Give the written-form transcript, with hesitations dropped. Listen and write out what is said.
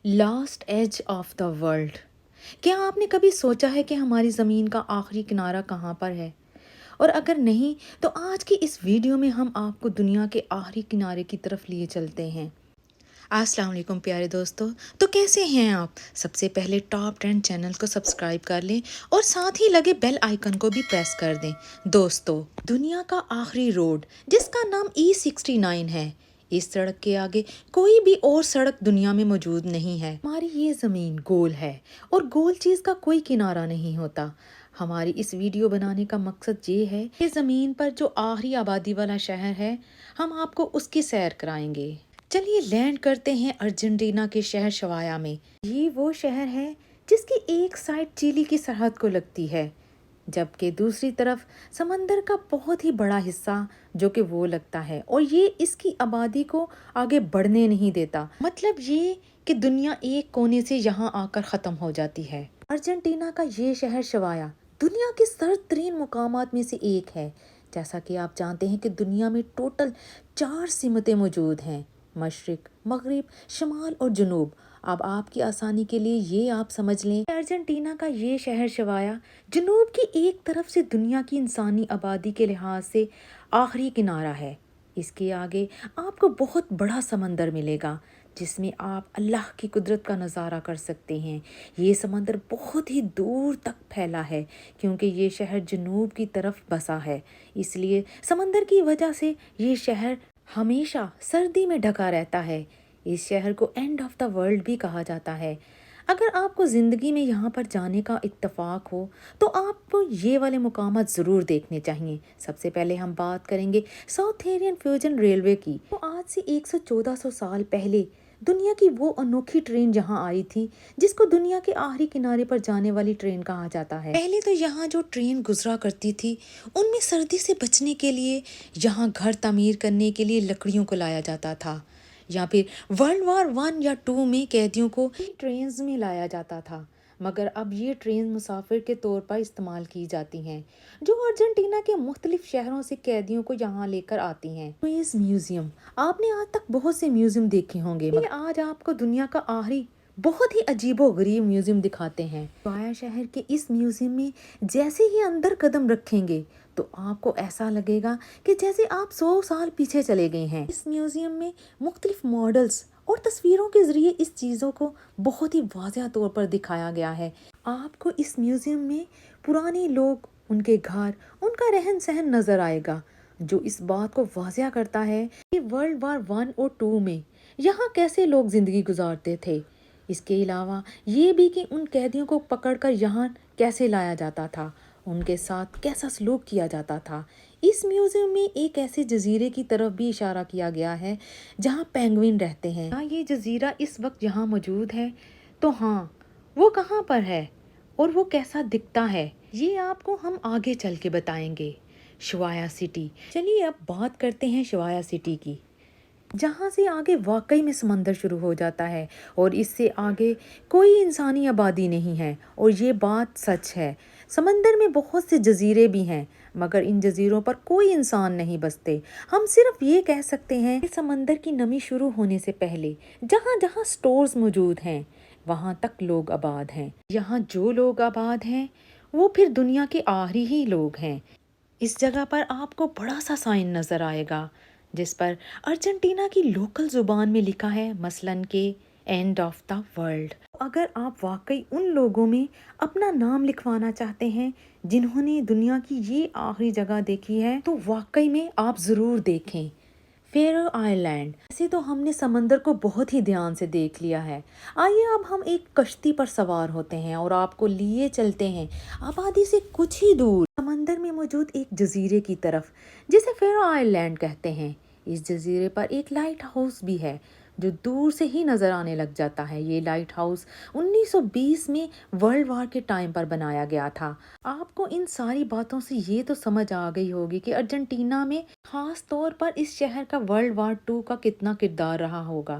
Last age of the world. کیا آپ نے کبھی سوچا ہے کہ ہماری زمین کا آخری کنارہ کہاں پر ہے؟ اور اگر نہیں تو آج کی اس ویڈیو میں ہم آپ کو دنیا کے آخری کنارے کی طرف لیے چلتے ہیں. السلام علیکم پیارے دوستو. تو کیسے ہیں آپ؟ سب سے پہلے ٹاپ 10 چینل کو سبسکرائب کر لیں اور ساتھ ہی لگے بیل آئیکن کو بھی پریس کر دیں. دوستو، دنیا کا آخری روڈ جس کا نام E69 ہے، اس سڑک کے آگے کوئی بھی اور سڑک دنیا میں موجود نہیں ہے. ہماری یہ زمین گول ہے اور گول چیز کا کوئی کنارہ نہیں ہوتا. ہماری اس ویڈیو بنانے کا مقصد یہ ہے کہ زمین پر جو آخری آبادی والا شہر ہے، ہم آپ کو اس کی سیر کرائیں گے. چلیے لینڈ کرتے ہیں ارجنٹینا کے شہر شوایا میں. یہ وہ شہر ہے جس کی ایک سائڈ چیلی کی سرحد کو لگتی ہے، جبکہ دوسری طرف سمندر کا بہت ہی بڑا حصہ جو کہ وہ لگتا ہے، اور یہ اس کی آبادی کو آگے بڑھنے نہیں دیتا. مطلب یہ کہ دنیا ایک کونے سے یہاں آ کر ختم ہو جاتی ہے. ارجنٹینا کا یہ شہر شوایا دنیا کے سرد ترین مقامات میں سے ایک ہے. جیسا کہ آپ جانتے ہیں کہ دنیا میں ٹوٹل 4 سمتیں موجود ہیں: مشرق، مغرب، شمال اور جنوب. اب آپ کی آسانی کے لیے یہ آپ سمجھ لیں کہ ارجنٹینا کا یہ شہر شوایا جنوب کی ایک طرف سے دنیا کی انسانی آبادی کے لحاظ سے آخری کنارہ ہے. اس کے آگے آپ کو بہت بڑا سمندر ملے گا جس میں آپ اللہ کی قدرت کا نظارہ کر سکتے ہیں. یہ سمندر بہت ہی دور تک پھیلا ہے کیونکہ یہ شہر جنوب کی طرف بسا ہے. اس لیے سمندر کی وجہ سے یہ شہر ہمیشہ سردی میں ڈھکا رہتا ہے. اس شہر کو اینڈ آف دا ورلڈ بھی کہا جاتا ہے. اگر آپ کو زندگی میں یہاں پر جانے کا اتفاق ہو تو آپ کو یہ والے مقامات ضرور دیکھنے چاہیے. سب سے پہلے ہم بات کریں گے ساؤتھ ایرین فیوجن ریلوے کی. تو آج سے 114 سال پہلے دنیا کی وہ انوکھی ٹرین یہاں آئی تھی جس کو دنیا کے آخری کنارے پر جانے والی ٹرین کہا جاتا ہے. پہلے تو یہاں جو ٹرین گزرا کرتی تھی ان میں سردی سے بچنے کے لیے یہاں گھر تعمیر کرنے کے لیے لکڑیوں کو لایا جاتا تھا، یا پھر ورلڈ وار 1 یا 2 میں قیدیوں کو ٹرینز میں لایا جاتا تھا. مگر اب یہ ٹرین مسافر کے طور پر استعمال کی جاتی ہیں جو ارجنٹینا کے مختلف شہروں سے قیدیوں کو یہاں لے کر آتی ہیں. میوزیم، آپ نے آج تک بہت سے میوزیم دیکھے ہوں گے، مگر آج آپ کو دنیا کا آخری بہت ہی عجیب و غریب میوزیم دکھاتے ہیں. شوایا شہر کے اس میوزیم میں جیسے ہی اندر قدم رکھیں گے تو آپ کو ایسا لگے گا کہ جیسے آپ 100 سال پیچھے چلے گئے ہیں. اس میوزیم میں مختلف ماڈلز اور تصویروں کے ذریعے اس چیزوں کو بہت ہی واضح طور پر دکھایا گیا ہے. آپ کو اس میوزیم میں پرانے لوگ، ان کے گھر، ان کا رہن سہن نظر آئے گا، جو اس بات کو واضح کرتا ہے کہ ورلڈ وار 1 اور 2 میں یہاں کیسے لوگ زندگی گزارتے تھے. اس کے علاوہ یہ بھی کہ ان قیدیوں کو پکڑ کر یہاں کیسے لایا جاتا تھا، ان کے ساتھ کیسا سلوک کیا جاتا تھا. اس میوزیم میں ایک ایسے جزیرے کی طرف بھی اشارہ کیا گیا ہے جہاں پینگوئن رہتے ہیں. کیا یہ جزیرہ اس وقت یہاں موجود ہے؟ تو ہاں، وہ کہاں پر ہے اور وہ کیسا دکھتا ہے یہ آپ کو ہم آگے چل کے بتائیں گے. شوایا سٹی. چلیے اب بات کرتے ہیں شوایا سٹی کی، جہاں سے آگے واقعی میں سمندر شروع ہو جاتا ہے اور اس سے آگے کوئی انسانی آبادی نہیں ہے. اور یہ بات سچ ہے. سمندر میں بہت سے جزیرے بھی ہیں مگر ان جزیروں پر کوئی انسان نہیں بستے. ہم صرف یہ کہہ سکتے ہیں کہ سمندر کی نمی شروع ہونے سے پہلے جہاں جہاں سٹورز موجود ہیں وہاں تک لوگ آباد ہیں. یہاں جو لوگ آباد ہیں وہ پھر دنیا کے آخری ہی لوگ ہیں. اس جگہ پر آپ کو بڑا سا سائن نظر آئے گا جس پر ارجنٹینا کی لوکل زبان میں لکھا ہے مثلاً کہ اینڈ آف دا ورلڈ. اگر آپ واقعی ان لوگوں میں اپنا نام لکھوانا چاہتے ہیں جنہوں نے دنیا کی یہ آخری جگہ دیکھی ہے تو واقعی میں آپ ضرور دیکھیں فیرو آئلینڈ. ایسے تو ہم نے سمندر کو بہت ہی دھیان سے دیکھ لیا ہے. آئیے اب ہم ایک کشتی پر سوار ہوتے ہیں اور آپ کو لیے چلتے ہیں آبادی سے کچھ ہی دور سمندر میں موجود ایک جزیرے کی طرف جسے فیرو آئلینڈ کہتے ہیں. اس جزیرے پر ایک لائٹ ہاؤس بھی ہے جو دور سے ہی نظر آنے لگ جاتا ہے. یہ لائٹ ہاؤس 1920 میں ورلڈ وار کے ٹائم پر بنایا گیا تھا. آپ کو ان ساری باتوں سے یہ تو سمجھ آ گئی ہوگی کہ ارجنٹینا میں خاص طور پر اس شہر کا ورلڈ وار 2 کا کتنا کردار رہا ہوگا